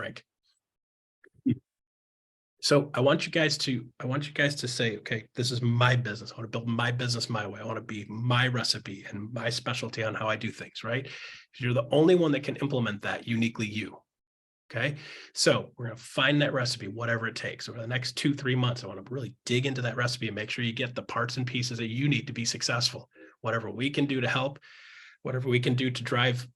Frank. So I want you guys to say, okay, this is my business. I want to build my business my way. I want to be my recipe and my specialty on how I do things, right? You're the only one that can implement that uniquely you. Okay. So we're going to find that recipe, whatever it takes. Over the next 2-3 months, I want to really dig into that recipe and make sure you get the parts and pieces that you need to be successful. Whatever we can do to help, whatever we can do to drive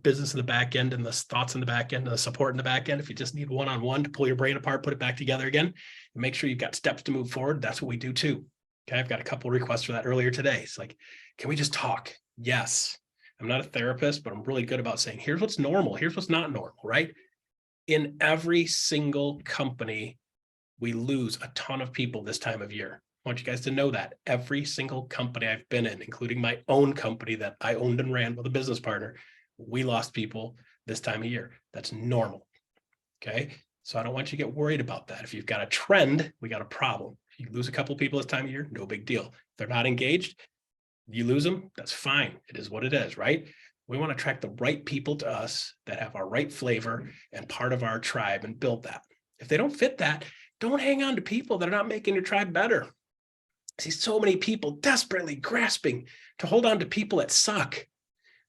business in the back end and the thoughts in the back end and the support in the back end. If you just need one-on-one to pull your brain apart, put it back together again, and make sure you've got steps to move forward. That's what we do too. Okay. I've got a couple of requests for that earlier today. It's like, can we just talk? Yes. I'm not a therapist, but I'm really good about saying, here's what's normal. Here's what's not normal, right? In every single company, we lose a ton of people this time of year. I want you guys to know that every single company I've been in, including my own company that I owned and ran with a business partner, we lost people this time of year. That's normal. Okay. So I don't want you to get worried about that. If you've got a trend, we got a problem. If you lose a couple of people this time of year, no big deal. If they're not engaged, you lose them. That's fine. It is what it is, right? We want to attract the right people to us that have our right flavor and part of our tribe and build that. If they don't fit that, don't hang on to people that are not making your tribe better. I see so many people desperately grasping to hold on to people that suck.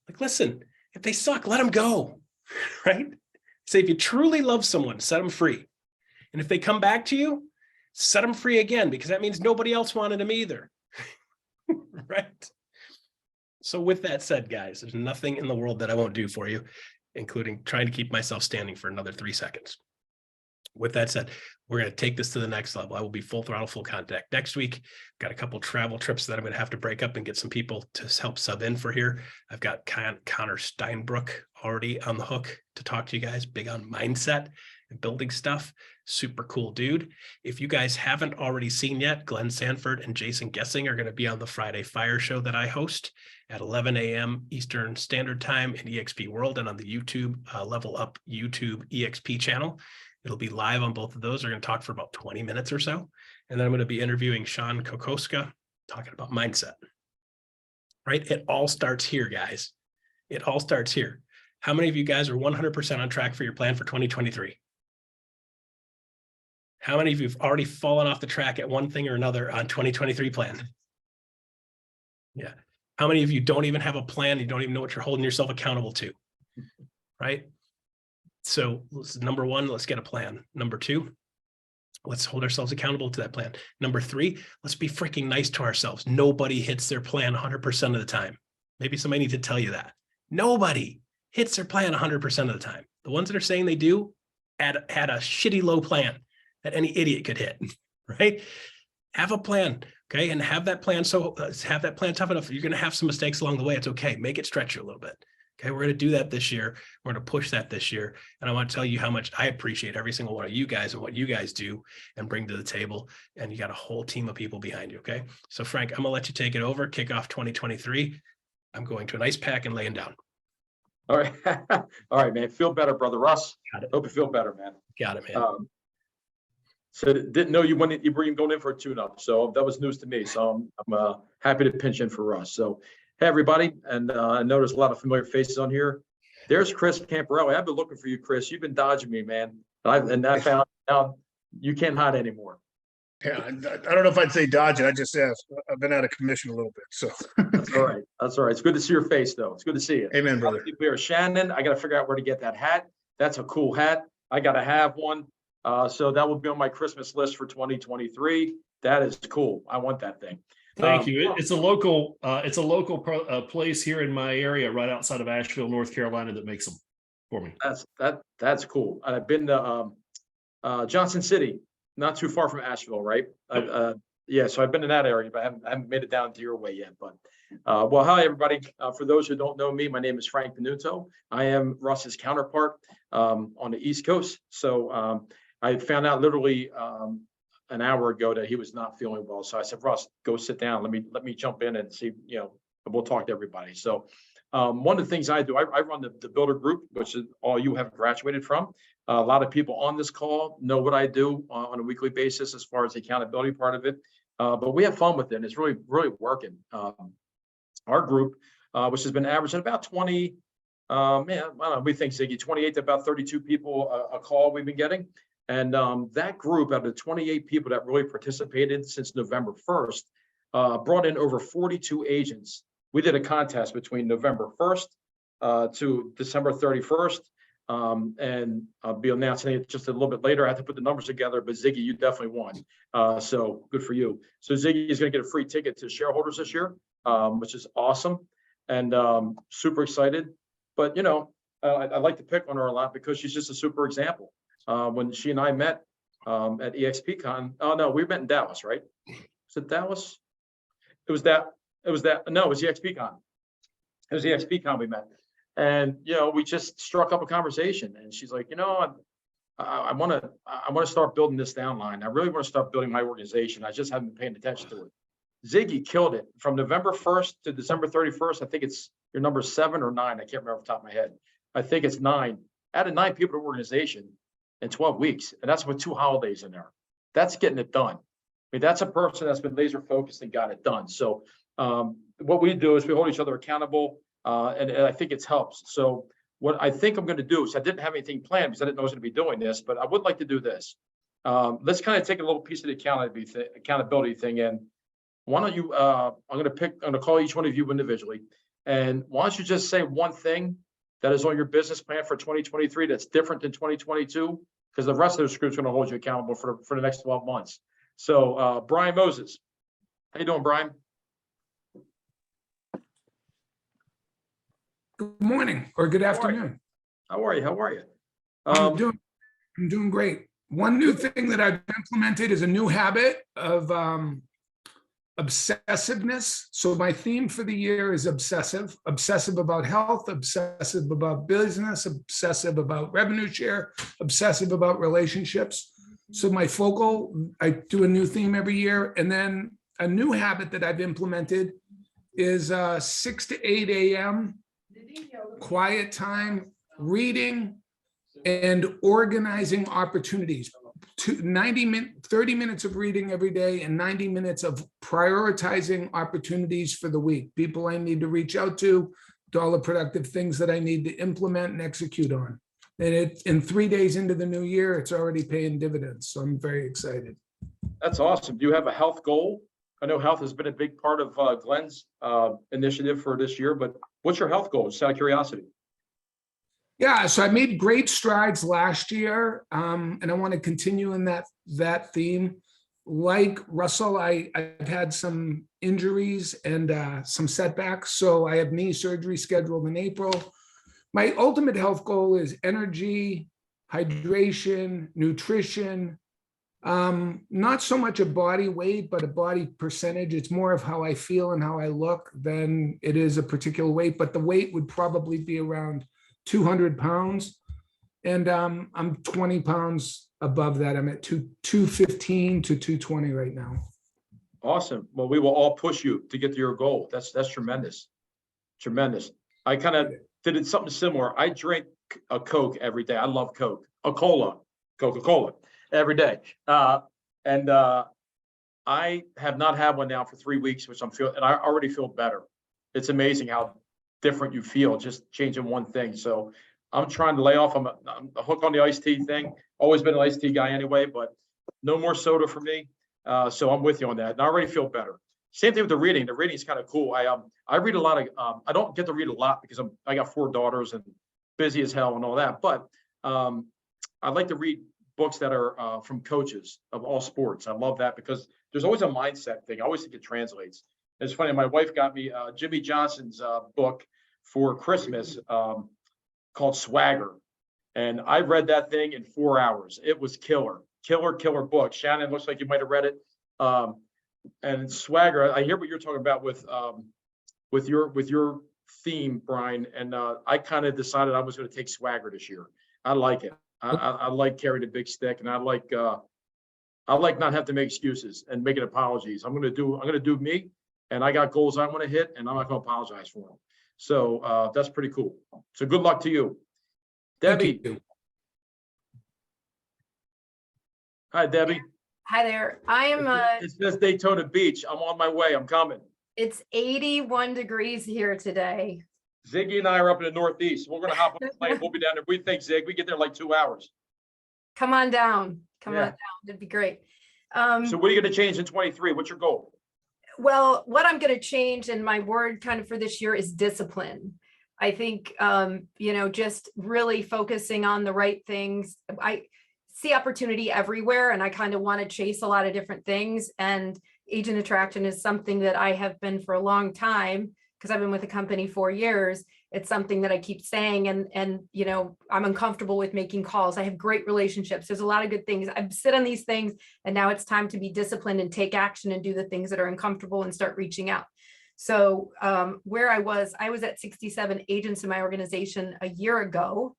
Like, listen, if they suck, let them go, right? Say, if you truly love someone, set them free. And if they come back to you, set them free again, because that means nobody else wanted them either, right? So with that said, guys, there's nothing in the world that I won't do for you, including trying to keep myself standing for another 3 seconds. With that said, we're going to take this to the next level. I will be full throttle, full contact next week. Got a couple travel trips that I'm going to have to break up and get some people to help sub in for here. I've got Connor Steinbrook already on the hook to talk to you guys, big on mindset and building stuff. Super cool dude. If you guys haven't already seen yet, Glenn Sanford and Jason Gessing are going to be on the Friday Fire Show that I host at 11 a.m. Eastern Standard Time in EXP World and on the YouTube Level Up YouTube EXP channel. It'll be live on both of those. We're going to talk for about 20 minutes or so. And then I'm going to be interviewing Sean Kokoska, talking about mindset, right? It all starts here, guys. It all starts here. How many of you guys are 100% on track for your plan for 2023? How many of you have already fallen off the track at one thing or another on 2023 plan? Yeah. How many of you don't even have a plan? You don't even know what you're holding yourself accountable to, right? So number one, let's get a plan. Number two, let's hold ourselves accountable to that plan. Number three, let's be freaking nice to ourselves. Nobody hits their plan 100% of the time. Maybe somebody needs to tell you that. Nobody hits their plan 100% of the time. The ones that are saying they do had a shitty low plan that any idiot could hit, right? Have a plan, okay? And have that plan have that plan tough enough. You're going to have some mistakes along the way. It's okay. Make it stretch you a little bit. Okay, we're going to do that this year. We're going to push that this year. And I want to tell you how much I appreciate every single one of you guys and what you guys do and bring to the table. And you got a whole team of people behind you, okay? So Frank, I'm going to let you take it over, kick off 2023. I'm going to an ice pack and laying down. All right. All right, man. Feel better, brother Russ. Got it. Hope you feel better, man. Got it, man. So didn't know you were even going in for a tune-up. So that was news to me. So I'm happy to pinch in for Russ. So hey, everybody. And I know there's a lot of familiar faces on here. There's Chris Camparelli. I've been looking for you, Chris. You've been dodging me, man. And I found out you can't hide anymore. Yeah, I don't know if I'd say dodging. I just asked. I've been out of commission a little bit. So That's all right. That's all right. It's good to see your face, though. It's good to see you. Amen, brother. Here, Shannon, I got to figure out where to get that hat. That's a cool hat. I got to have one. So that will be on my Christmas list for 2023. That is cool. I want that thing. Thank you. It's a local place here in my area, right outside of Asheville, North Carolina, that makes them for me. That's cool. I've been to Johnson City, not too far from Asheville, right? Yeah, so I've been in that area, but I haven't made it down to your way yet. But well, hi everybody. For those who don't know me, my name is Frank Benuto. I am Russ's counterpart on the East Coast. So I found out literally an hour ago that he was not feeling well. So I said, Russ, go sit down. Let me jump in and see, we'll talk to everybody. So one of the things I do, I run the Builder Group, which is all you have graduated from. A lot of people on this call know what I do on a weekly basis as far as the accountability part of it. But we have fun with it. And it's really, really working. Our group, which has been averaging about 20 Man, I don't know, we think, Ziggy, 28 to about 32 people a call we've been getting. And that group, out of the 28 people that really participated since November 1st, brought in over 42 agents. We did a contest between November 1st to December 31st. And I'll be announcing it just a little bit later. I have to put the numbers together, but Ziggy, you definitely won. So good for you. So Ziggy is going to get a free ticket to shareholders this year, which is awesome, and super excited. But, you know, I like to pick on her a lot because she's just a super example. When she and I met at EXPCon, oh no, we met in Dallas, right? Was it Dallas? No, it was EXPCon. It was EXPCon we met. And, you know, we just struck up a conversation, and she's like, you know, I want to start building this downline. I really want to start building my organization. I just haven't been paying attention to it. Ziggy killed it from November 1st to December 31st. I think it's your number 7 or 9. I can't remember off the top of my head. I think it's 9. Added 9 people to the organization in 12 weeks. And that's with 2 holidays in there. That's getting it done. I mean, that's a person that's been laser focused and got it done. So what we do is we hold each other accountable. And I think it helps. So what I think I'm going to do is, I didn't have anything planned because I didn't know I was going to be doing this, but I would like to do this. Let's kind of take a little piece of the accountability thing. And why don't you, I'm going to call each one of you individually. And why don't you just say one thing that is on your business plan for 2023 that's different than 2022? Because the rest of the group's going to hold you accountable for the next 12 months. So Brian Moses, how you doing, Brian? Good morning or good afternoon. How are you? How are you? I'm doing great. One new thing that I've implemented is a new habit of obsessiveness. So my theme for the year is obsessive about health, obsessive about business, obsessive about revenue share, obsessive about relationships. So my focal, I do a new theme every year. And then a new habit that I've implemented is 6 to 8 a.m. quiet time, reading and organizing opportunities. 30 minutes of reading every day and 90 minutes of prioritizing opportunities for the week. People I need to reach out to, all the productive things that I need to implement and execute on. And in 3 days into the new year, it's already paying dividends. So I'm very excited. That's awesome. Do you have a health goal? I know health has been a big part of Glenn's initiative for this year, but what's your health goal? Just out of curiosity. Yeah, so I made great strides last year, and I want to continue in that theme. Like Russell, I've had some injuries and some setbacks, so I have knee surgery scheduled in April. My ultimate health goal is energy, hydration, nutrition, not so much a body weight, but a body percentage. It's more of how I feel and how I look than it is a particular weight, but the weight would probably be around 200 pounds. And I'm 20 pounds above that. I'm at 215 to 220 right now. Awesome. Well, we will all push you to get to your goal. That's tremendous. Tremendous. I kind of did something similar. I drink a Coke every day. I love Coke, Coca-Cola every day. And I have not had one now for 3 weeks, which I'm feeling, and I already feel better. It's amazing how different you feel just changing one thing. So I'm trying to lay off. I'm a hook on the iced tea thing. Always been an iced tea guy anyway, but no more soda for me. So I'm with you on that. And I already feel better. Same thing with the reading. The reading is kind of cool. I read a lot of, I don't get to read a lot because I got 4 daughters and busy as hell and all that. But I like to read books that are from coaches of all sports. I love that because there's always a mindset thing. I always think it translates. It's funny. My wife got me Jimmy Johnson's book for Christmas called Swagger. And I read that thing in 4 hours. It was killer book. Shannon, looks like you might have read it. And Swagger, I hear what you're talking about with your theme, Brian. And I kind of decided I was going to take Swagger this year. I like it. I like carrying a big stick, and I like not have to make excuses and making apologies. I'm gonna do me, and I got goals I want to hit, and I'm not gonna apologize for them. So that's pretty cool. So good luck to you, Debbie. Thank you. Hi, Debbie. Hi there. I am, It says Daytona Beach. I'm on my way. I'm coming. it's 81 degrees here today. Ziggy and I are up in the Northeast. We're gonna hop on the plane. We'll be down there. We think, Zig, we get there like 2 hours. Come on down. Come on Yeah. down. It'd be great. So what are you gonna change in 23? What's your goal? Well, what I'm going to change, and my word kind of for this year, is discipline. I think, just really focusing on the right things. I see opportunity everywhere, and I kind of want to chase a lot of different things. And agent attraction is something that I have been for a long time, because I've been with the company 4 years. It's something that I keep saying, and I'm uncomfortable with making calls. I have great relationships. There's a lot of good things. I sit on these things, and now it's time to be disciplined and take action and do the things that are uncomfortable and start reaching out. So where I was at 67 agents in my organization a year ago,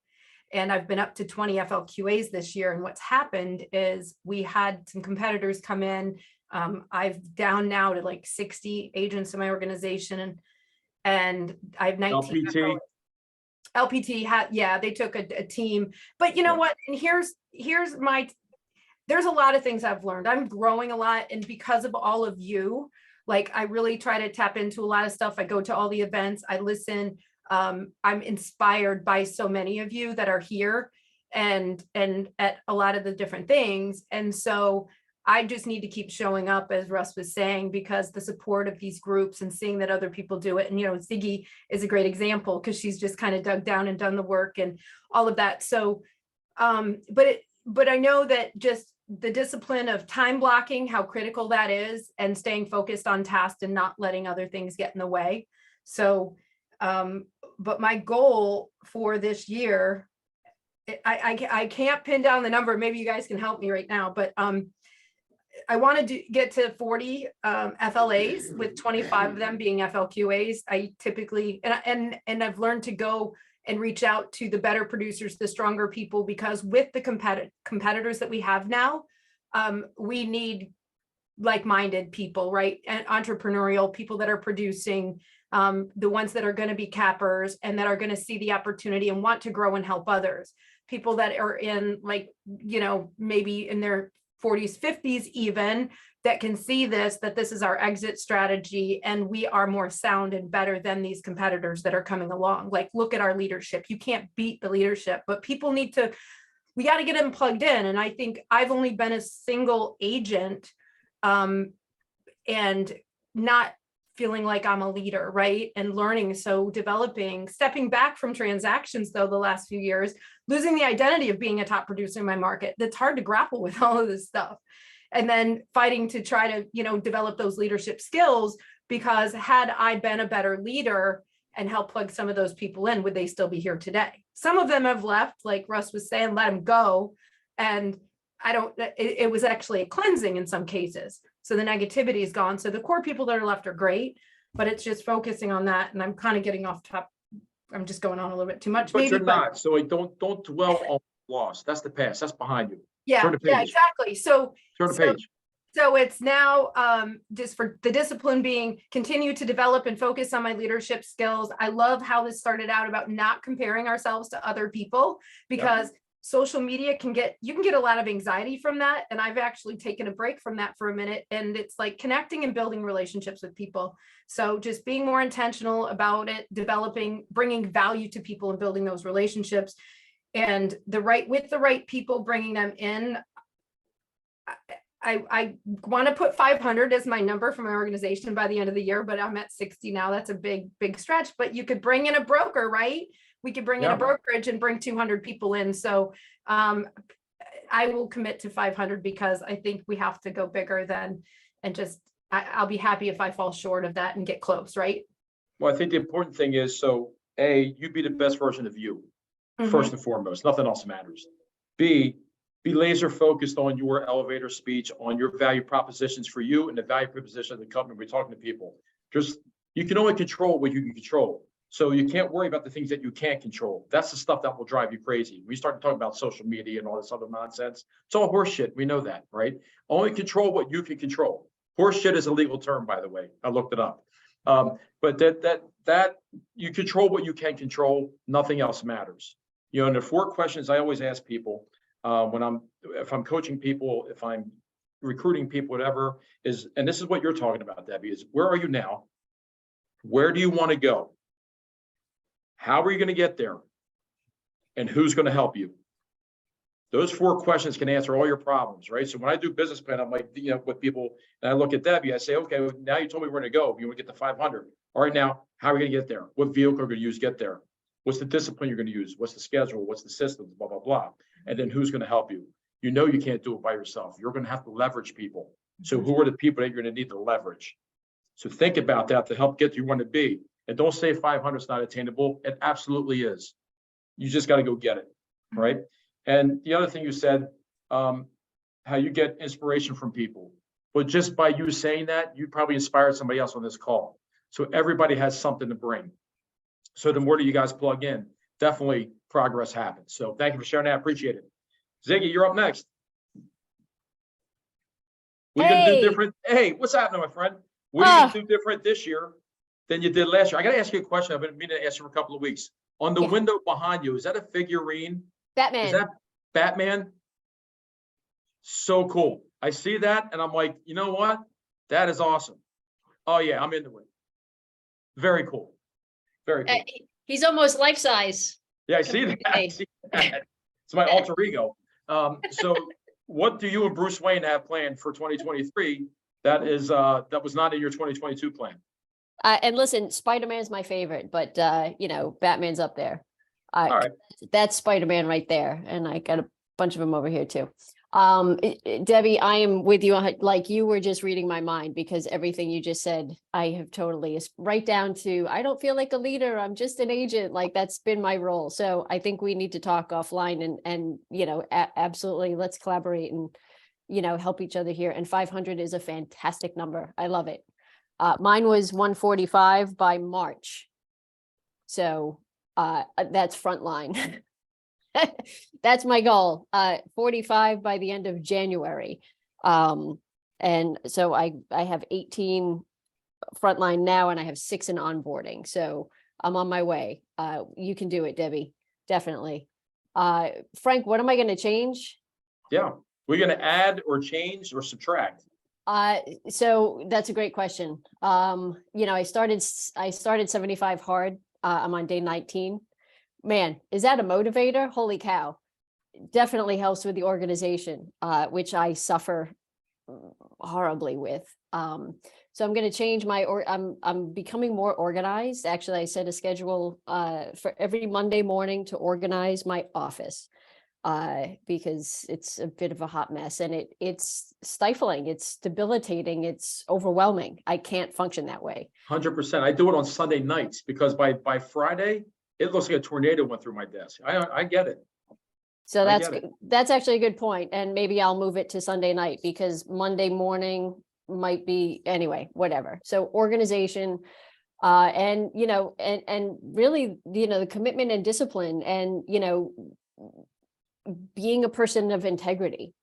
and I've been up to 20 FLQAs this year. And what's happened is we had some competitors come in. I've down now to like 60 agents in my organization, and I have 19. LPT. LPT had, they took a team, but you know what? And there's a lot of things I've learned. I'm growing a lot. And because of all of you, like, I really try to tap into a lot of stuff. I go to all the events, I listen. I'm inspired by so many of you that are here and at a lot of the different things. And so I just need to keep showing up, as Russ was saying, because the support of these groups and seeing that other people do it. And, Ziggy is a great example, because she's just kind of dug down and done the work and all of that. So, but I know that just the discipline of time blocking, how critical that is, and staying focused on task and not letting other things get in the way. So, but my goal for this year, I can't pin down the number. Maybe you guys can help me right now, but, I want to get to 40 FLAs, with 25 of them being FLQAs. I typically, and I've learned to go and reach out to the better producers, the stronger people, because with the competitors that we have now, we need like-minded people, right? And entrepreneurial people that are producing, the ones that are going to be cappers and that are going to see the opportunity and want to grow and help others. People that are in, like, maybe in their 40s, 50s even, that can see that this is our exit strategy, and we are more sound and better than these competitors that are coming along. Like, look at our leadership. You can't beat the leadership, but people we got to get them plugged in. And I think I've only been a single agent, and not feeling like I'm a leader, right? And learning, so stepping back from transactions, though, the last few years, losing the identity of being a top producer in my market. That's hard to grapple with all of this stuff. And then fighting to try to, develop those leadership skills, because had I been a better leader and helped plug some of those people in, would they still be here today? Some of them have left, like Russ was saying, let them go. And it was actually a cleansing in some cases. So the negativity is gone. So the core people that are left are great, but it's just focusing on that. And I'm kind of getting off top. I'm just going on a little bit too much. But maybe, you're not. So don't dwell on loss. That's the past. That's behind you. Yeah, Turn the page. yeah, exactly. So Turn the page. So it's now just for the discipline being continue to develop and focus on my leadership skills. I love how this started out about not comparing ourselves to other people, because social media you can get a lot of anxiety from that. And I've actually taken a break from that for a minute. And it's like connecting and building relationships with people. So just being more intentional about it, developing, bringing value to people and building those relationships, and with the right people, bringing them in. I want to put 500 as my number for my organization by the end of the year, but I'm at 60 now. That's a big stretch, but you could bring in a broker, right? We could bring in a brokerage and bring 200 people in. So I will commit to 500, because I think we have to go bigger I'll be happy if I fall short of that and get close, right? Well, I think the important thing is, so A, you be the best version of you, first and foremost. Nothing else matters. B, be laser focused on your elevator speech, on your value propositions for you and the value proposition of the company. We're talking to people. You can only control what you can control. So you can't worry about the things that you can't control. That's the stuff that will drive you crazy. We start talking about social media and all this other nonsense. It's all horse shit. We know that, right? Only control what you can control. Horse shit is a legal term, by the way. I looked it up. But that you control what you can control. Nothing else matters. And the 4 questions I always ask people if I'm coaching people, if I'm recruiting people, whatever, and this is what you're talking about, Debbie, is where are you now? Where do you want to go? How are you going to get there? And who's going to help you? Those 4 questions can answer all your problems, right? So when I do business plan, I'm like, with people, and I look at Debbie, I say, okay, well, now you told me where to go. You want to get to 500. All right, now, how are we going to get there? What vehicle are we going to use to get there? What's the discipline you're going to use? What's the schedule? What's the systems? Blah, blah, blah. And then who's going to help you? You know you can't do it by yourself. You're going to have to leverage people. So who are the people that you're going to need to leverage? So think about that to help get you want to be. And don't say 500 is not attainable. It absolutely is. You just got to go get it, right? And the other thing you said, how you get inspiration from people. But just by you saying that, you probably inspired somebody else on this call. So everybody has something to bring. So the more that you guys plug in, definitely progress happens. So thank you for sharing that. I appreciate it. Ziggy, you're up next. What are you gonna do different? Hey, what's happening, my friend? What are you gonna do different this year than you did last year? I gotta ask you a question. I've been meaning to ask you for a couple of weeks. On the window behind you, is that a figurine? Batman. Is that Batman? So cool. I see that and I'm like, you know what? That is awesome. Oh yeah, I'm into it. Very cool. Very cool. He's almost life size. Yeah, I see that. I see that. It's my alter ego. So what do you and Bruce Wayne have planned for 2023 that was not in your 2022 plan? And listen, Spider-Man's my favorite, but Batman's up there. All right. That's Spider-Man right there. And I got a bunch of them over here too. Debbie, I am with you. Like you were just reading my mind because everything you just said, I have totally right down to, I don't feel like a leader. I'm just an agent. Like that's been my role. So I think we need to talk offline and absolutely let's collaborate and, help each other here. And 500 is a fantastic number. I love it. Mine was 145 by March. So that's frontline. That's my goal. 45 by the end of January. And so I have 18 frontline now and I have 6 in onboarding. So I'm on my way. You can do it, Debbie. Definitely. Frank, what am I going to change? Yeah. We're going to add or change or subtract. So that's a great question. I started 75 hard. I'm on day 19. Man, is that a motivator? Holy cow. Definitely helps with the organization, which I suffer horribly with. So I'm going to change I'm becoming more organized. Actually, I set a schedule for every Monday morning to organize my office because it's a bit of a hot mess and it's stifling, it's debilitating, it's overwhelming. I can't function that way. 100%. I do it on Sunday nights because by Friday, it looks like a tornado went through my desk. I get it. So that's actually a good point. And maybe I'll move it to Sunday night because Monday morning might be anyway, whatever. So organization, and really, the commitment and discipline and, being a person of integrity,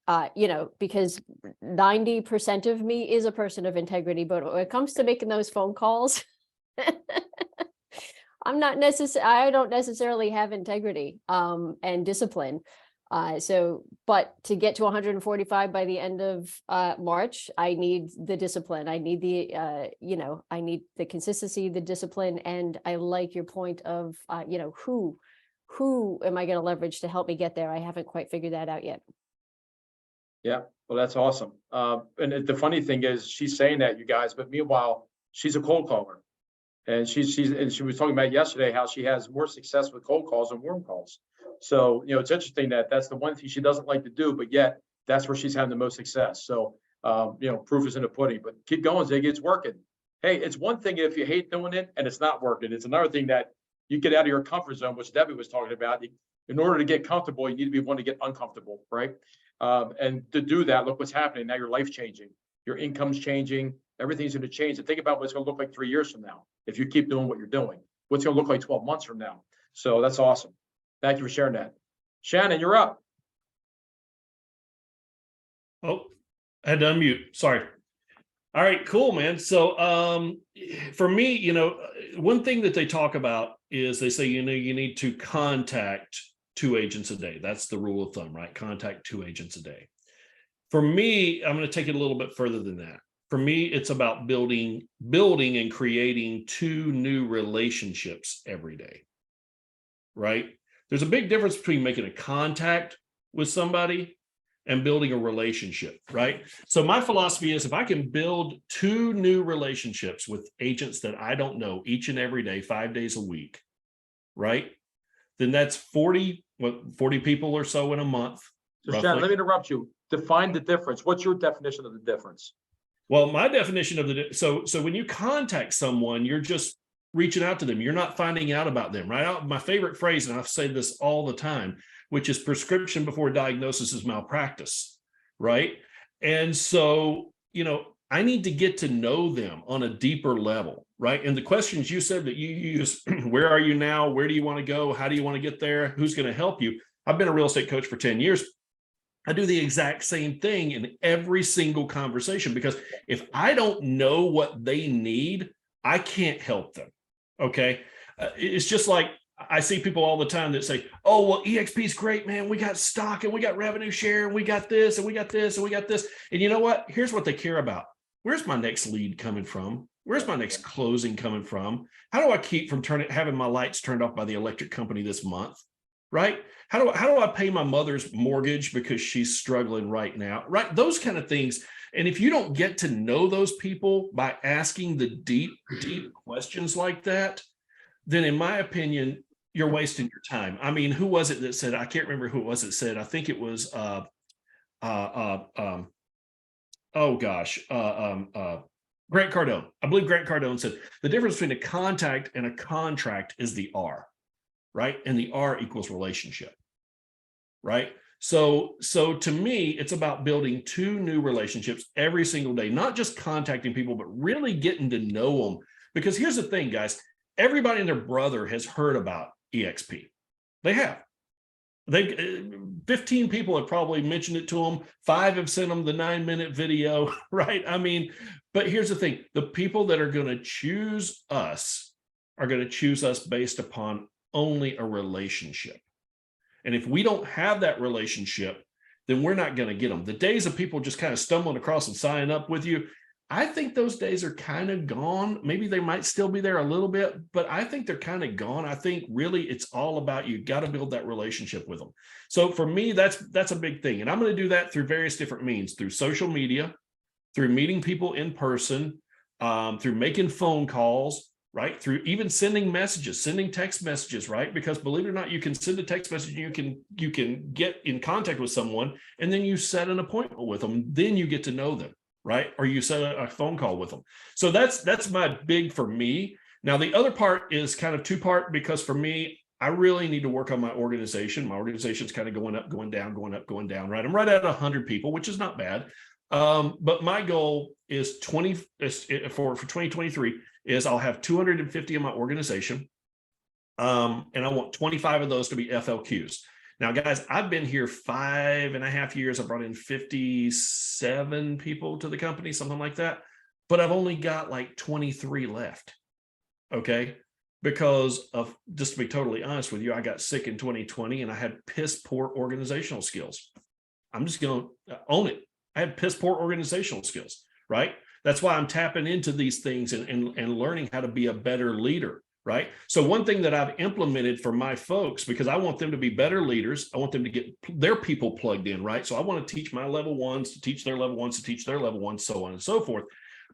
because 90% of me is a person of integrity, but when it comes to making those phone calls, I don't necessarily have integrity and discipline. But to get to 145 by the end of March, I need the discipline. I need I need the consistency, the discipline. And I like your point of, who am I going to leverage to help me get there? I haven't quite figured that out yet. Yeah, well, that's awesome. And the funny thing is she's saying that, you guys, but meanwhile, she's a cold caller. And she was talking about yesterday how she has more success with cold calls than warm calls. So, it's interesting that that's the one thing she doesn't like to do, but yet that's where she's having the most success. So, proof is in the pudding, but keep going, Ziggy, it's working. Hey, it's one thing if you hate doing it and it's not working. It's another thing that you get out of your comfort zone, which Debbie was talking about. In order to get comfortable, you need to be one to get uncomfortable, right? And to do that, look what's happening. Now your life's changing. Your income's changing. Everything's going to change. And think about what it's going to look like 3 years from now. If you keep doing what you're doing, what's going to look like 12 months from now. So that's awesome. Thank you for sharing that. Shannon, you're up. Oh, I had to unmute. Sorry. All right, cool, man. So for me, one thing that they talk about is they say, you need to contact 2 agents a day. That's the rule of thumb, right? Contact 2 agents a day. For me, I'm going to take it a little bit further than that. For me, it's about building and creating 2 new relationships every day. right? There's a big difference between making a contact with somebody and building a relationship, right? So my philosophy is if I can build 2 new relationships with agents that I don't know each and every day, 5 days a week, right? Then that's 40 people or so in a month. So roughly. Shannon, let me interrupt you. Define the difference. What's your definition of the difference? Well, my definition of so when you contact someone, you're just reaching out to them. You're not finding out about them, right? My favorite phrase, and I've said this all the time, which is prescription before diagnosis is malpractice, right? And so, I need to get to know them on a deeper level, right? And the questions you said that you use, where are you now? Where do you want to go? How do you want to get there? Who's going to help you? I've been a real estate coach for 10 years. I do the exact same thing in every single conversation, because if I don't know what they need, I can't help them. Okay. It's just like I see people all the time that say, oh, well, EXP is great, man. We got stock and we got revenue share and we got this and we got this and we got this. And you know what? Here's what they care about. Where's my next lead coming from? Where's my next closing coming from? How do I keep from having my lights turned off by the electric company this month? Right? How do I pay my mother's mortgage because she's struggling right now? Right? Those kind of things. And if you don't get to know those people by asking the deep questions like that, then in my opinion, you're wasting your time. I mean, who was it that said, I can't remember who it was that said, I think it was, Grant Cardone. I believe Grant Cardone said, the difference between a contact and a contract is the R, right? And the R equals relationship, right? So to me, it's about building 2 new relationships every single day, not just contacting people, but really getting to know them. Because here's the thing, guys, everybody and their brother has heard about EXP. They have. 15 people have probably mentioned it to them. 5 have sent them the 9-minute video, right? I mean, but here's the thing. The people that are going to choose us are going to choose us based upon only a relationship. And if we don't have that relationship, then we're not going to get them. The days of people just kind of stumbling across and signing up with you, I think those days are kind of gone. Maybe they might still be there a little bit, but I think they're kind of gone. I think really it's all about you got to build that relationship with them. So for me, that's a big thing. And I'm going to do that through various different means, through social media, through meeting people in person, through making phone calls, right? Through even sending messages, sending text messages, right? Because believe it or not, you can send a text message, and you can get in contact with someone, and then you set an appointment with them. Then you get to know them, right? Or you set a phone call with them. So that's my big for me. Now, the other part is kind of 2-part, because for me, I really need to work on my organization. My organization's kind of going up, going down, going up, going down, right? I'm right at 100 people, which is not bad. But my goal is for 2023 is I'll have 250 in my organization. And I want 25 of those to be FLQs. Now, guys, I've been here 5.5 years. I've brought in 57 people to the company, something like that. But I've only got like 23 left. Okay. Because of, just to be totally honest with you, I got sick in 2020 and I had piss poor organizational skills. I'm just going to own it. I had piss poor organizational skills, right? That's why I'm tapping into these things and learning how to be a better leader, right? So one thing that I've implemented for my folks, because I want them to be better leaders, I want them to get their people plugged in, right? So I want to teach my level 1s to teach their level 1s to teach their level 1s, so on and so forth.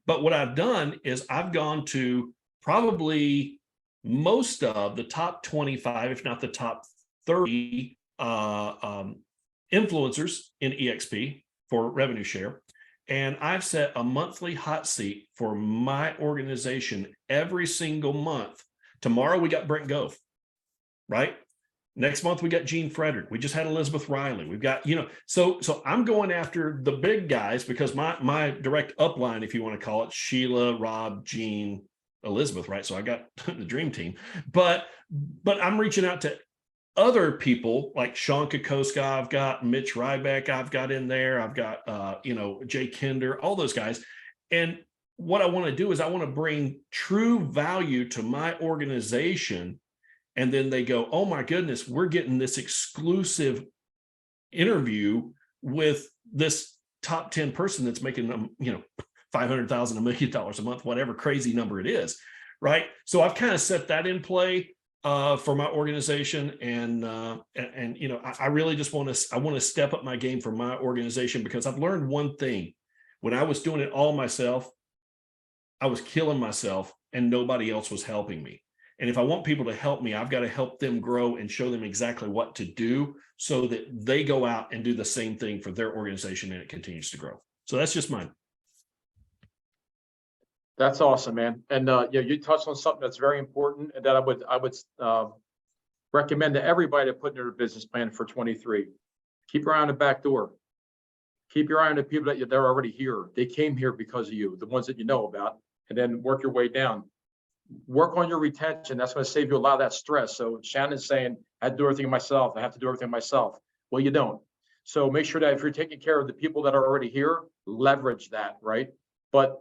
But what I've done is I've gone to probably most of the top 25, if not the top 30 influencers in EXP for revenue share. And I've set a monthly hot seat for my organization every single month. Tomorrow we got Brent Gove, right? Next month we got Gene Frederick. We just had Elizabeth Riley. We've got, so I'm going after the big guys, because my direct upline, if you want to call it, Sheila, Rob, Gene, Elizabeth, right? So I got the dream team, but I'm reaching out to other people like Sean Kokoska. I've got Mitch Ryback. I've got in there. I've got, Jay Kinder, all those guys. And what I want to do is I want to bring true value to my organization. And then they go, oh my goodness, we're getting this exclusive interview with this top 10 person that's making them, $500,000, $1 million a month, whatever crazy number it is. Right. So I've kind of set that in play. for my organization, and you know, I really just want to step up my game for my organization, because I've learned one thing: when I was doing it all myself, I was killing myself and nobody else was helping me. And if I want people to help me, I've got to help them grow and show them exactly what to do so that they go out and do the same thing for their organization and it continues to grow. So that's just mine. That's awesome, man. And yeah, you touched on something that's very important, and that I would recommend to everybody to put in their business plan for 23. Keep your eye on the back door. Keep your eye on the people that they're already here. They came here because of you, the ones that you know about, and then work your way down. Work on your retention. That's going to save you a lot of that stress. So Shannon's saying, I have to do everything myself. I have to do everything myself. Well, you don't. So make sure that if you're taking care of the people that are already here, leverage that, right? But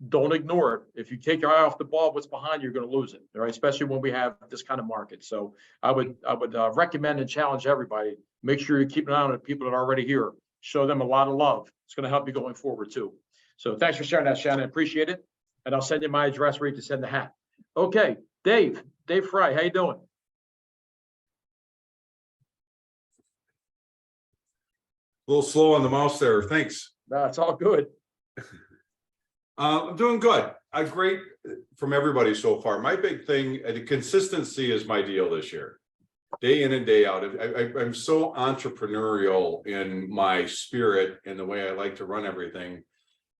don't ignore it. If you take your eye off the ball, what's behind you, you're going to lose it, right? Especially when we have this kind of market. So I would recommend and challenge everybody. Make sure you keep an eye on the people that are already here. Show them a lot of love. It's going to help you going forward too. So thanks for sharing that, Shannon. Appreciate it. And I'll send you my address where you can send the hat. Okay, Dave Fry, how you doing? A little slow on the mouse there. Thanks. No, it's all good. I'm doing good. Great from everybody so far. My big thing, the consistency is my deal this year. Day in and day out. I'm so entrepreneurial in my spirit and the way I like to run everything.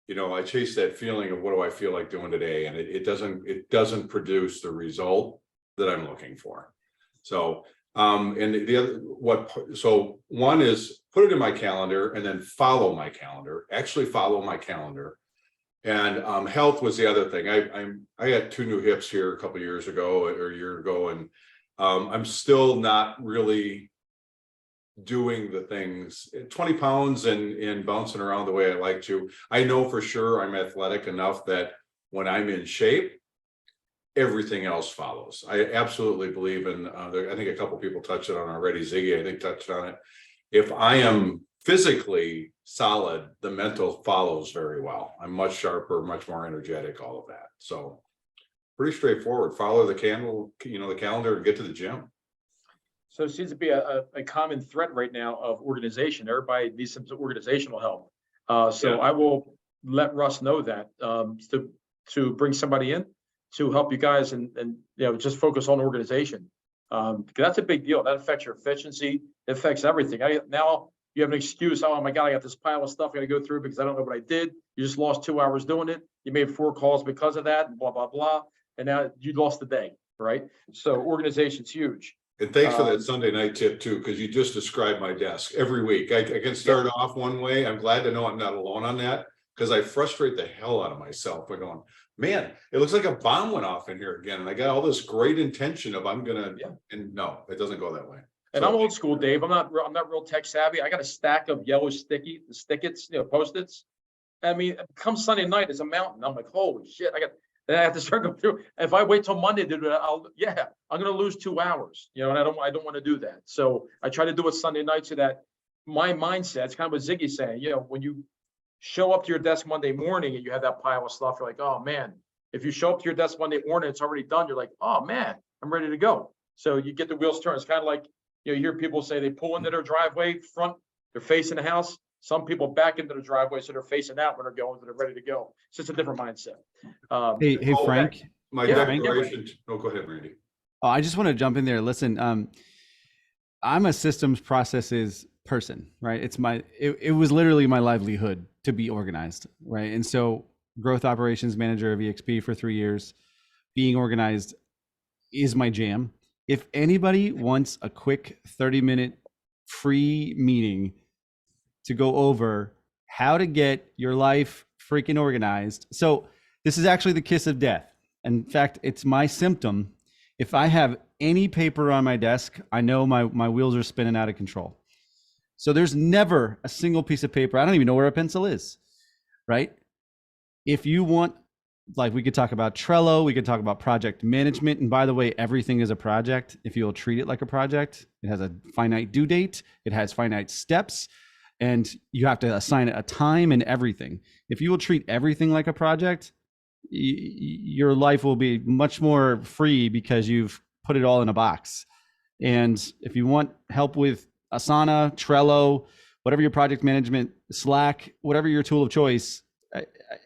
You know, I chase that feeling of what do I feel like doing today, and it doesn't produce the result that I'm looking for. So and the other so one is put it in my calendar and then follow my calendar. Actually follow my calendar. And health was the other thing. I had 2 new hips here a couple of years ago or a year ago, and I'm still not really doing the things 20 pounds and bouncing around the way I like to. I know for sure I'm athletic enough that when I'm in shape, everything else follows. I absolutely believe in, I think a couple people touched it on already. Ziggy, I think, touched on it. If I am physically solid, the mental follows very well. I'm much sharper, much more energetic, all of that. So pretty straightforward. Follow the the calendar and get to the gym. So it seems to be a common thread right now of organization. Everybody needs some organizational help. So I will let Russ know that to bring somebody in to help you guys and just focus on organization. Because that's a big deal. That affects your efficiency. It affects everything. Now you have an excuse. Oh my God, I got this pile of stuff I got to go through because I don't know what I did. You just lost 2 hours doing it. You made 4 calls because of that, and blah, blah, blah. And now you lost the day, right? So organization's huge. And thanks for that Sunday night tip too, because you just described my desk every week. I can start off one way. I'm glad to know I'm not alone on that, because I frustrate the hell out of myself by going, man, it looks like a bomb went off in here again. And I got all this great intention of and no, it doesn't go that way. And I'm old school, Dave. I'm not real tech savvy. I got a stack of yellow stickets, Post-its. I mean, come Sunday night, it's a mountain. I'm like, holy shit! Then I have to start going through. If I wait till Monday to do it, I'm going to lose 2 hours. And I don't want to do that. So I try to do it Sunday night so that my mindset, it's kind of what Ziggy's saying. When you show up to your desk Monday morning and you have that pile of stuff, you're like, oh man. If you show up to your desk Monday morning, it's already done. You're like, oh man, I'm ready to go. So you get the wheels turned. It's kind of like, you hear people say they pull into their driveway front, they're facing the house. Some people back into the driveway, so they're facing out when they're going, so they're ready to go. It's just a different mindset. Hey, Frank. My declaration. Oh, go ahead, Randy. Oh, I just want to jump in there. Listen, I'm a systems processes person, right? It was literally my livelihood to be organized, right? And so growth operations manager of EXP for 3 years, being organized is my jam. If anybody wants a quick 30-minute free meeting to go over how to get your life freaking organized. So this is actually the kiss of death. In fact, it's my symptom. If I have any paper on my desk, I know my wheels are spinning out of control. So there's never a single piece of paper. I don't even know where a pencil is, right? If you want, like, we could talk about Trello, we could talk about project management. And by the way, everything is a project. If you'll treat it like a project, it has a finite due date, it has finite steps, and you have to assign it a time and everything. If you will treat everything like a project, your life will be much more free because you've put it all in a box. And if you want help with Asana, Trello, whatever your project management, Slack, whatever your tool of choice,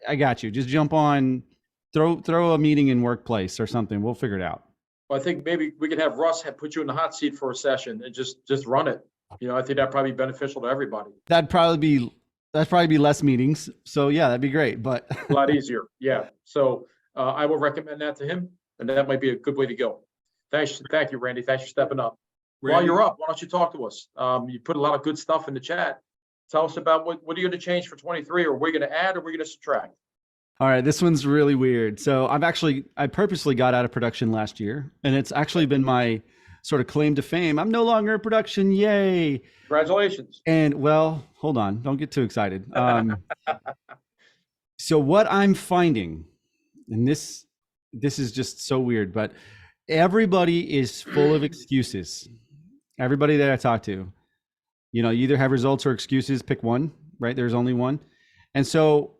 I got you. Just jump on, throw a meeting in Workplace or something. We'll figure it out. Well, I think maybe we could have Russ put you in the hot seat for a session and just run it. You know, I think that'd probably be beneficial to everybody. That'd probably be less meetings. So yeah, that'd be great, but A lot easier. Yeah. So I will recommend that to him, and that might be a good way to go. Thank you, Randy. Thanks for stepping up. While Randy? you're up, why don't you talk to us? You put a lot of good stuff in the chat. Tell us about what are you going to change for 23, or we're going to add, or we're going to subtract? all right, this one's really weird. So I purposely got out of production last year, and it's actually been my sort of claim to fame. I'm no longer in production. Yay. Congratulations. And well, hold on, don't get too excited. So what I'm finding, and this is just so weird, but everybody is full of excuses. Everybody that I talk to, you know, you either have results or excuses, pick one, right? There's only one. And so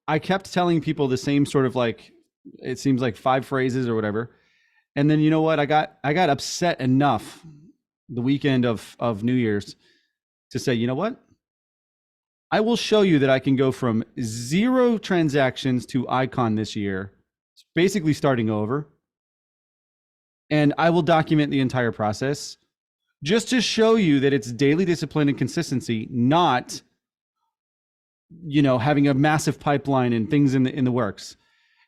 I kept telling people the same sort of like, it seems like 5 phrases or whatever. And then, you know what? I got upset enough the weekend of New Year's to say, you know what? I will show you that I can go from 0 transactions to icon this year, basically starting over. And I will document the entire process just to show you that it's daily discipline and consistency, not, you know, having a massive pipeline and things in the works.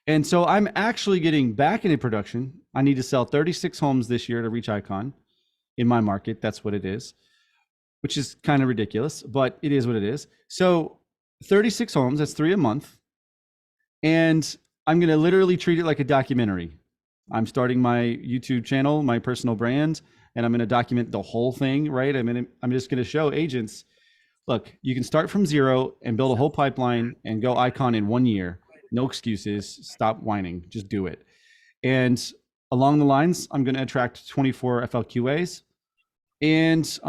And so I'm actually getting back into production. I need to sell 36 homes this year to reach icon in my market. That's what it is, which is kind of ridiculous, but it is what it is. So 36 homes, that's 3 a month. And I'm going to literally treat it like a documentary. I'm starting my YouTube channel, my personal brand, and I'm going to document the whole thing, right? I'm just going to show agents, look, you can start from 0 and build a whole pipeline and go icon in 1 year. No excuses. Stop whining. Just do it. And along the lines, I'm going to attract 24 FLQAs, and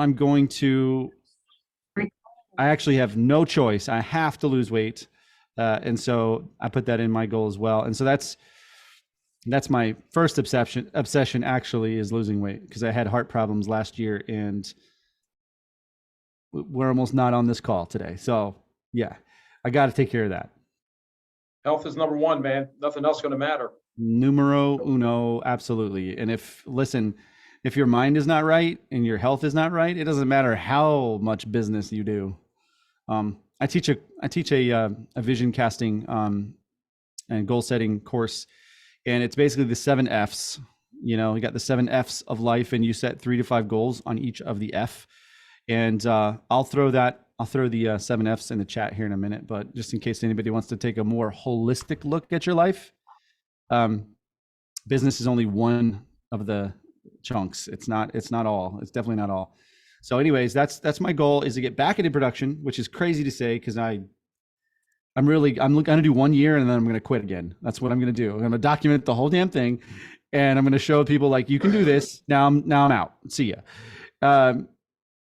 I actually have no choice. I have to lose weight. And so I put that in my goal as well. And so that's my first obsession actually, is losing weight, because I had heart problems last year, and we're almost not on this call today. So yeah, I got to take care of that. Health is number one, man. Nothing else going to matter. Numero uno, absolutely. And if your mind is not right and your health is not right, it doesn't matter how much business you do. I teach a vision casting and goal setting course, and it's basically the 7 F's. You know, you got the 7 F's of life, and you set 3 to 5 goals on each of the F. And I'll throw the 7 F's in the chat here in a minute, but just in case anybody wants to take a more holistic look at your life, business is only one of the chunks. It's not all. It's definitely not all. So anyways, that's my goal, is to get back into production, which is crazy to say, because I'm going to do 1 year and then I'm going to quit again. That's what I'm going to do. I'm going to document the whole damn thing, and I'm going to show people like, you can do this. Now I'm out. See ya.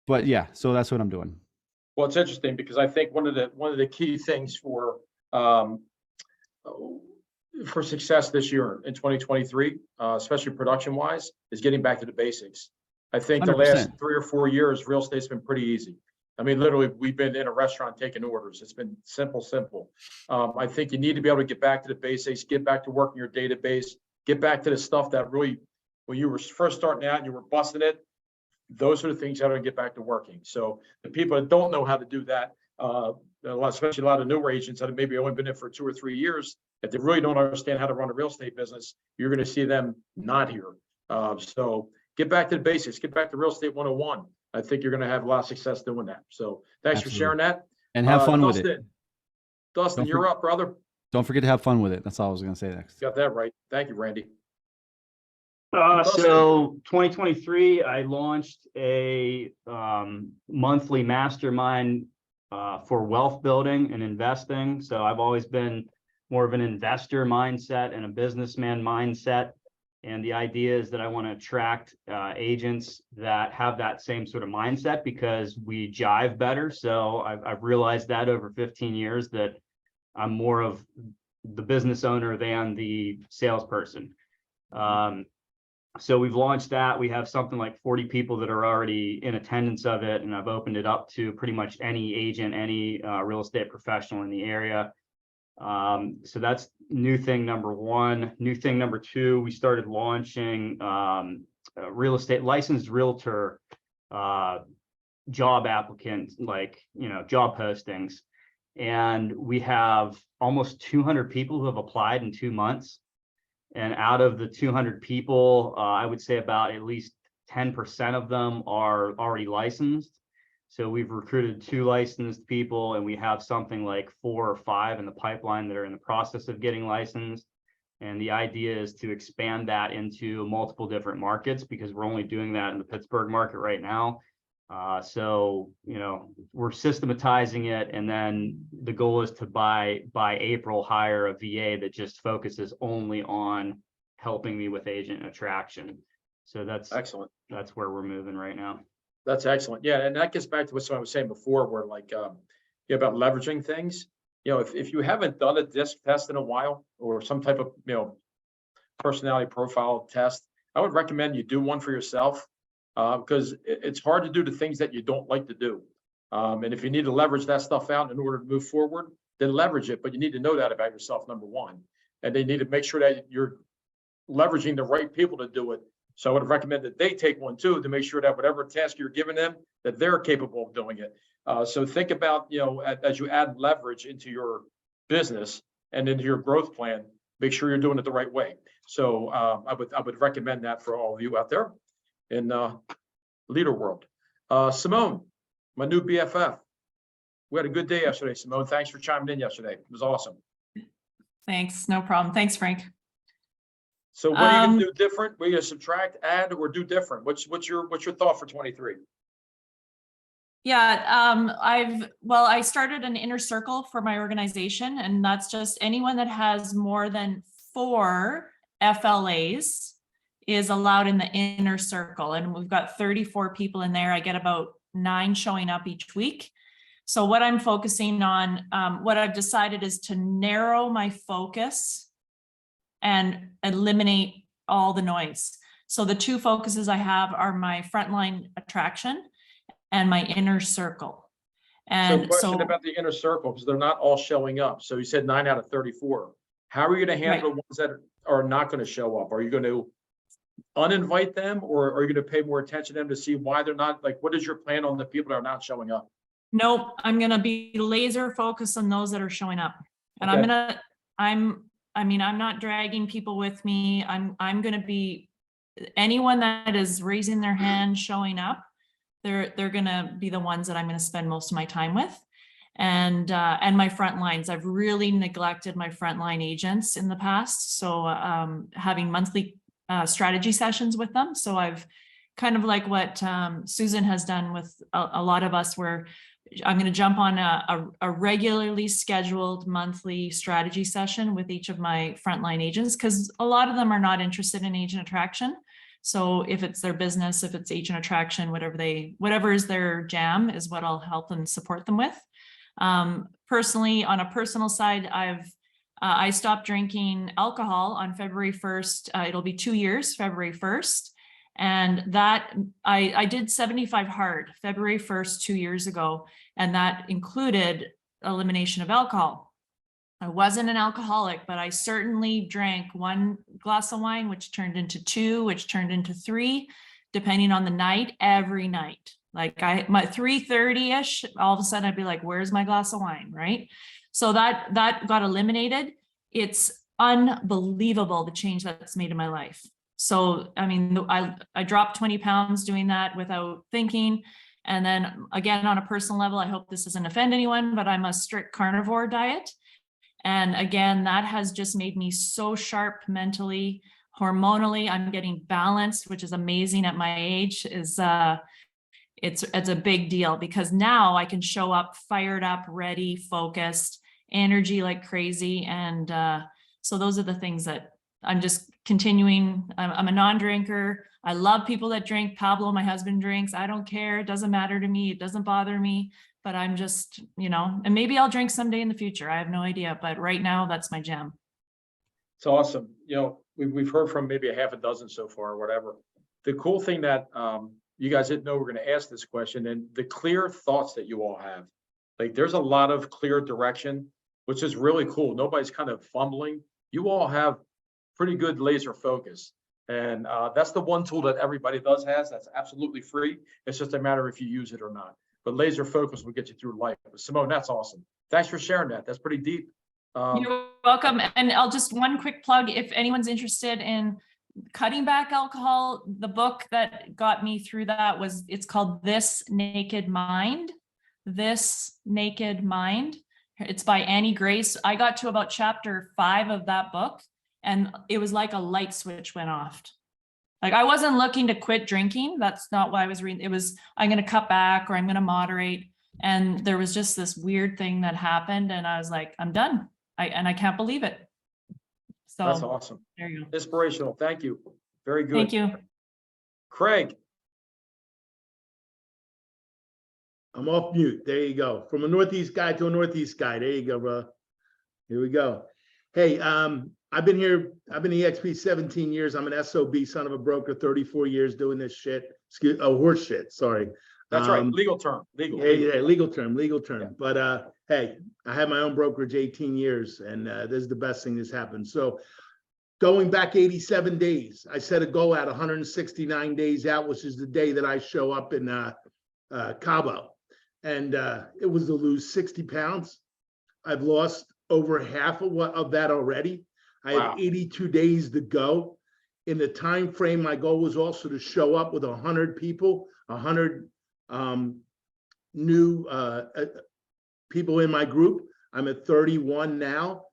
But yeah, so that's what I'm doing. Well, it's interesting because I think one of the key things for success this year in 2023, especially production wise, is getting back to the basics. I think the 100%. last 3 or 4 years, real estate's been pretty easy. I mean, literally, we've been in a restaurant taking orders. It's been simple. I think you need to be able to get back to the basics, get back to working your database, get back to the stuff that really, when you were first starting out and you were busting it, those are the things that are going to get back to working. So the people that don't know how to do that, especially a lot of newer agents that have maybe only been in for 2 or 3 years, if they really don't understand how to run a real estate business, you're going to see them not here. So get back to the basics, get back to real estate 101. I think you're going to have a lot of success doing that. So thanks Absolutely. for sharing that. And have fun with it. Dustin, you're up, brother. Don't forget to have fun with it. That's all I was going to say next. Got that right. Thank you, Randy. So 2023, I launched a monthly mastermind for wealth building and investing. So I've always been more of an investor mindset and a businessman mindset. And the idea is that I want to attract agents that have that same sort of mindset, because we jive better. So I've realized that over 15 years that I'm more of the business owner than the salesperson. So we've launched that. We have something like 40 people that are already in attendance of it, and I've opened it up to pretty much any agent, any real estate professional in the area. So that's new thing number one. New thing number two, we started launching a real estate licensed realtor job applicants, like, job postings. And we have almost 200 people who have applied in 2 months. And out of the 200 people, I would say about at least 10% of them are already licensed. So we've recruited 2 licensed people, and we have something like 4 or 5 in the pipeline that are in the process of getting licensed. And the idea is to expand that into multiple different markets, because we're only doing that in the Pittsburgh market right now. So, we're systematizing it. And then the goal is to by April, hire a VA that just focuses only on helping me with agent attraction. So that's Excellent. That's where we're moving right now. That's excellent. Yeah, and that gets back to what someone was saying before, where like about leveraging things. If you haven't done a disc test in a while, or some type of personality profile test, I would recommend you do one for yourself, because it's hard to do the things that you don't like to do. And if you need to leverage that stuff out in order to move forward, then leverage it. But you need to know that about yourself, number one, and they need to make sure that you're leveraging the right people to do it. So I would recommend that they take one too, to make sure that whatever task you're giving them, that they're capable of doing it. So think about, as you add leverage into your business and into your growth plan, make sure you're doing it the right way. So I would recommend that for all of you out there in leader world. Simone, my new BFF. We had a good day yesterday, Simone. Thanks for chiming in yesterday. It was awesome. Thanks. No problem. Thanks, Frank. So what are you gonna do different? We're gonna subtract, add, or do different? What's your thought for 23? Yeah, I started an inner circle for my organization, and that's just anyone that has more than 4 FLAs is allowed in the inner circle. And we've got 34 people in there. I get about 9 showing up each week. So what I'm focusing on, what I've decided is to narrow my focus and eliminate all the noise. So the 2 focuses I have are my frontline attraction and my inner circle. And question about the inner circle, because they're not all showing up. So you said 9 out of 34. How are you going to handle the ones that are not going to show up? Are you going to uninvite them, or are you going to pay more attention to them to see why they're not? Like, what is your plan on the people that are not showing up? Nope, I'm going to be laser focused on those that are showing up. And Okay. I'm not dragging people with me. I'm going to be, anyone that is raising their hand, showing up, they're going to be the ones that I'm going to spend most of my time with. And my front lines, I've really neglected my frontline agents in the past. So having monthly strategy sessions with them. So I've kind of like what Susan has done with a lot of us, where I'm going to jump on a regularly scheduled monthly strategy session with each of my frontline agents, because a lot of them are not interested in agent attraction. So if it's their business, if it's agent attraction, whatever is their jam is what I'll help and support them with. Personally, on a personal side, I stopped drinking alcohol on February 1st. It'll be 2 years, February 1st. And that I did 75 hard February 1st, 2 years ago. And that included elimination of alcohol. I wasn't an alcoholic, but I certainly drank 1 glass of wine, which turned into 2, which turned into 3, depending on the night, every night. Like my 3:30-ish, all of a sudden I'd be like, where's my glass of wine, right? So that got eliminated. It's unbelievable the change that's made in my life. So, I mean, I dropped 20 pounds doing that without thinking. And then again, on a personal level, I hope this doesn't offend anyone, but I'm a strict carnivore diet. And again, that has just made me so sharp mentally, hormonally. I'm getting balanced, which is amazing at my age. It's a big deal, because now I can show up fired up, ready, focused, energy like crazy. And so those are the things that I'm just continuing. I'm a non-drinker. I love people that drink. Pablo, my husband, drinks. I don't care. It doesn't matter to me. It doesn't bother me. But I'm just, and maybe I'll drink someday in the future. I have no idea. But right now, that's my jam. It's awesome. You know, we've heard from maybe a half a dozen so far, or whatever. The cool thing that you guys didn't know we're going to ask this question, and the clear thoughts that you all have. Like, there's a lot of clear direction, which is really cool. Nobody's kind of fumbling. You all have pretty good laser focus. And that's the one tool that everybody has. That's absolutely free. It's just a matter if you use it or not. But laser focus will get you through life. But Simone, that's awesome. Thanks for sharing that. That's pretty deep. You're welcome. And I'll just one quick plug, if anyone's interested in cutting back alcohol, the book that got me through that it's called This Naked Mind. This Naked Mind. It's by Annie Grace. I got to about chapter 5 of that book, and it was like a light switch went off. Like, I wasn't looking to quit drinking. That's not why I was reading. It was, I'm going to cut back or I'm going to moderate. And there was just this weird thing that happened. And I was like, I'm done. I can't believe it. So That's awesome. there you go. Inspirational. Thank you. Very good. Thank you. Craig. I'm off mute. There you go. From a Northeast guy to a Northeast guy. There you go, bro. Here we go. Hey, I've been EXP 17 years. I'm an SOB, son of a broker, 34 years doing this shit. Horse shit. Sorry. That's right. Legal term. Legal. Yeah, legal term. Yeah. But hey, I had my own brokerage 18 years, and this is the best thing that's happened. So going back 87 days, I set a goal at 169 days out, which is the day that I show up in Cabo. And it was to lose 60 pounds. I've lost over half of that already. I have 82 days to go. In the time frame, my goal was also to show up with 100 people, 100 new people in my group. I'm at 31 now.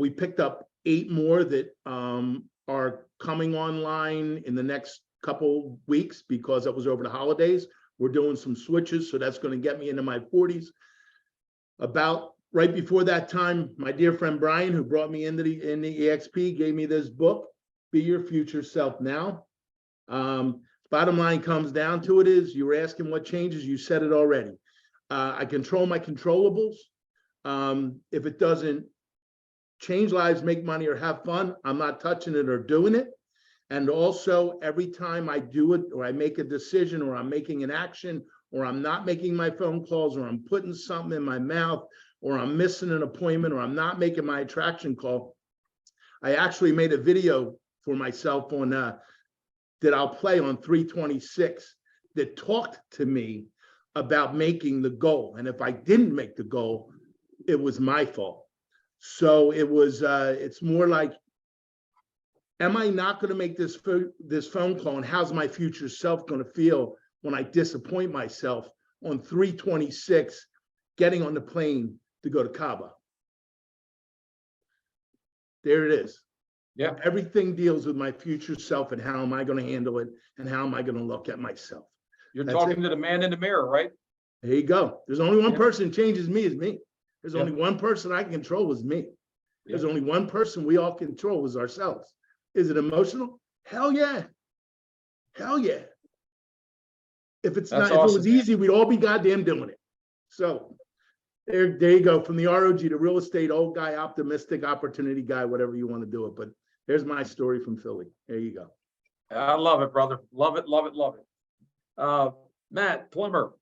We picked up 8 more that are coming online in the next couple weeks because it was over the holidays. We're doing some switches, so that's going to get me into my 40s. About right before that time, my dear friend Brian, who brought me into the EXP, gave me this book, Be Your Future Self Now. Bottom line comes down to it is, you were asking what changes, you said it already. I control my controllables. If it doesn't change lives, make money, or have fun, I'm not touching it or doing it. And also, every time I do it, or I make a decision, or I'm making an action, or I'm not making my phone calls, or I'm putting something in my mouth, or I'm missing an appointment, or I'm not making my attraction call, I actually made a video for myself on that I'll play on 326 that talked to me about making the goal. And if I didn't make the goal, it was my fault. So it was, it's more like, am I not going to make this phone call, and how's my future self going to feel when I disappoint myself on 326, getting on the plane to go to Cabo? There it is. Yeah. Everything deals with my future self and how am I going to handle it and how am I going to look at myself. You're talking to the man in the mirror, right? There you go. There's only one person changes me is me. There's only one person I can control is me. There's only one person we all control is ourselves. Is it emotional? Hell yeah. Hell yeah. If it's That's not, awesome, if it was easy, we'd all be goddamn doing it. So there you go. From the ROG to real estate, old guy, optimistic, opportunity guy, whatever you want to do it. But there's my story from Philly. There you go. I love it, brother. Love it, love it, love it. Matt Plummer.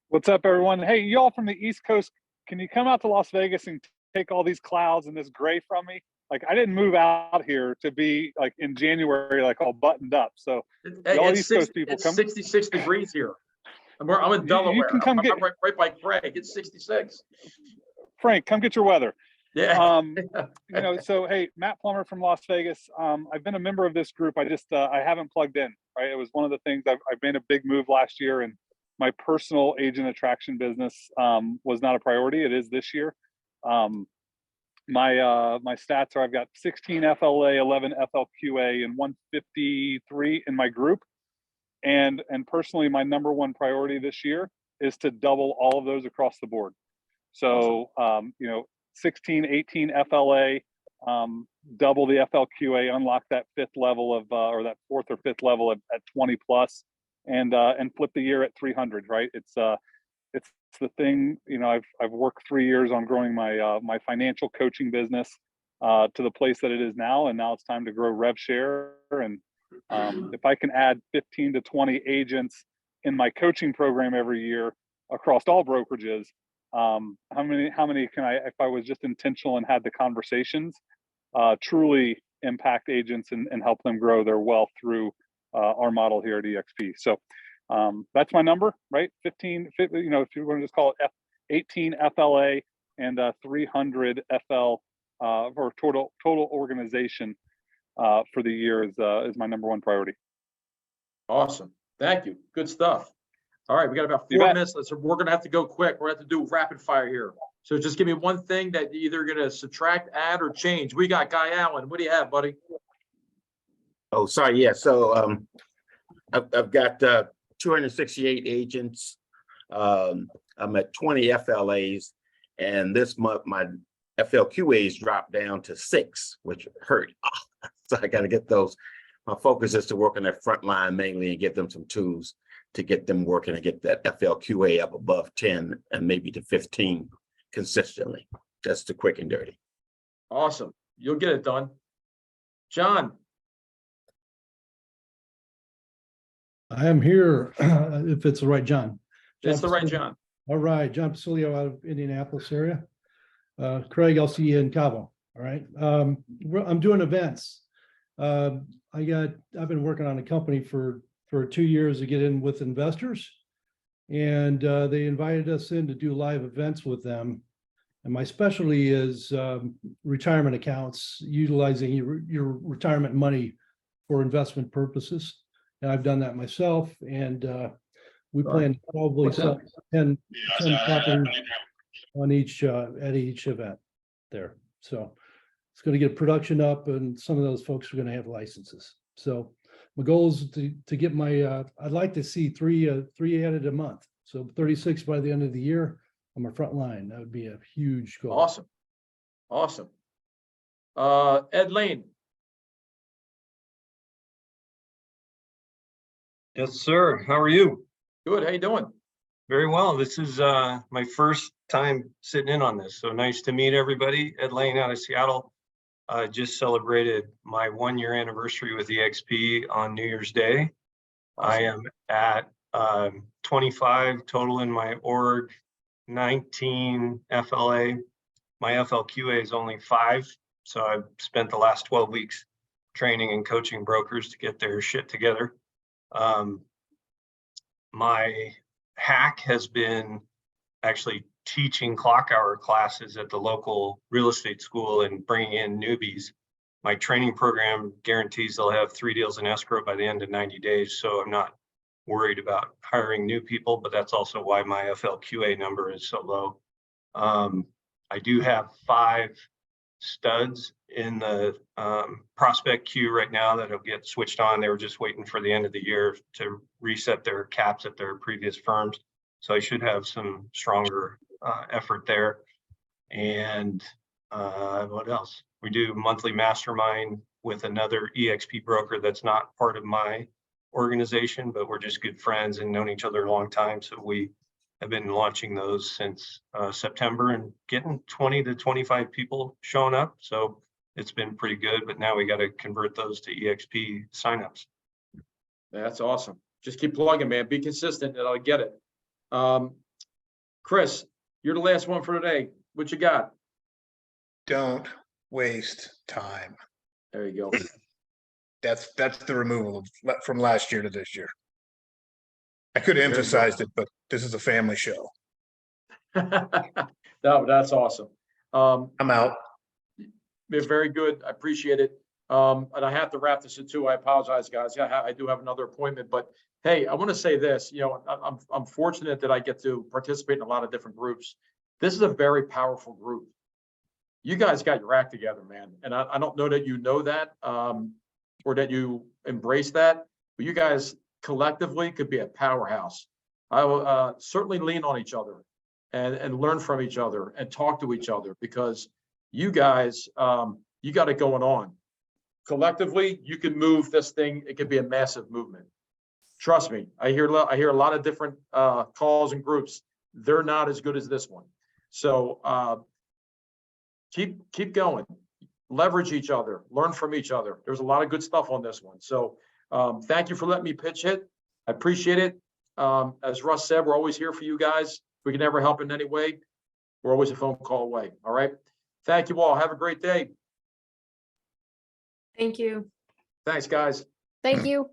What's up, everyone? Hey, y'all from the East Coast, can you come out to Las Vegas and take all these clouds and this gray from me? Like, I didn't move out here to be like in January, like all buttoned up. So all East Coast people, it's 66 degrees here. I'm in Delaware. You can come I'm right by Craig. It's 66. Frank, come get your weather. Yeah. You know, so hey, Matt Plummer from Las Vegas. I've been a member of this group. I haven't plugged in, right? It was one of the things I've made a big move last year, and my personal agent attraction business was not a priority. It is this year. My stats are I've got 16 FLA, 11 FLQA, and 153 in my group. And personally, my number one priority this year is to double all of those across the board. So, you know, 16, 18 FLA, double the FLQA, unlock that fifth level of, or that fourth or fifth level at 20 plus, and flip the year at 300, right? It's It's the thing, I've worked 3 years on growing my financial coaching business to the place that it is now, and now it's time to grow rev share. And if I can add 15 to 20 agents in my coaching program every year across all brokerages, how many can I, if I was just intentional and had the conversations, truly impact agents and help them grow their wealth through our model here at EXP. So that's my number, right? 15, if you want to just call it 18 FLA and 300 FL or total organization for the year is my number one priority. Awesome. Thank you. Good stuff. All right, we got about 4 minutes. We're going to have to go quick. We're going to have to do rapid fire here. So just give me one thing that you're either going to subtract, add, or change. We got Guy Allen. What do you have, buddy? Oh, sorry. Yeah. So I've got 268 agents. I'm at 20 FLAs, and this month my FLQAs dropped down to 6, which hurt. So I got to get those. My focus is to work on that front line mainly and give them some tools to get them working and get that FLQA up above 10 and maybe to 15 consistently. Just the quick and dirty. Awesome. You'll get it done. John. I am here, if it's the right John. It's the right John. All right, John Pasilio out of Indianapolis area. Craig, I'll see you in Cabo. All right. I'm doing events. I've been working on a company for 2 years to get in with investors, and they invited us in to do live events with them. And my specialty is retirement accounts, utilizing your retirement money for investment purposes. And I've done that myself, and we plan to probably sell 10 properties on each at each event there. So it's going to get production up, and some of those folks are going to have licenses. So my goal is to get my I'd like to see three added a month. So 36 by the end of the year on my front line. That would be a huge goal. Awesome. Ed Lane. Yes, sir. How are you? Good. How you doing? Very well. This is my first time sitting in on this. So nice to meet everybody. Ed Lane out of Seattle. Just celebrated my 1-year anniversary with EXP on New Year's Day. Awesome. I am at 25 total in my org, 19 FLA. My FLQA is only 5. So I've spent the last 12 weeks training and coaching brokers to get their shit together. My hack has been actually teaching clock hour classes at the local real estate school and bringing in newbies. My training program guarantees they'll have 3 deals in escrow by the end of 90 days. So I'm not worried about hiring new people, but that's also why my FLQA number is so low. I do have 5 studs in the prospect queue right now that'll get switched on. They were just waiting for the end of the year to reset their caps at their previous firms. So I should have some stronger effort there. And what else? We do monthly mastermind with another EXP broker that's not part of my organization, but we're just good friends and known each other a long time. So we have been launching those since September and getting 20 to 25 people showing up. So it's been pretty good, but now we got to convert those to EXP signups. That's awesome. Just keep plugging, man. Be consistent and I'll get it. Chris, you're the last one for today. What you got? Don't waste time. There you go. That's the removal from last year to this year. I could have emphasized it, but this is a family show. No, that's awesome. I'm out. Very good. I appreciate it. And I have to wrap this in too. I apologize, guys. Yeah, I do have another appointment, but hey, I want to say this. I'm fortunate that I get to participate in a lot of different groups. This is a very powerful group. You guys got your act together, man. And I don't know that you know that or that you embrace that, but you guys collectively could be a powerhouse. I will certainly lean on each other and learn from each other and talk to each other because you guys, you got it going on. Collectively, you can move this thing. It could be a massive movement. Trust me. I hear a lot of different calls and groups. they're not as good as this one. So keep going, leverage each other, learn from each other. There's a lot of good stuff on this one. So thank you for letting me pitch it. I appreciate it. As Russ said, we're always here for you guys. If we can ever help in any way, we're always a phone call away. All right. Thank you all. Have a great day. Thank you. Thanks, guys. Thank you.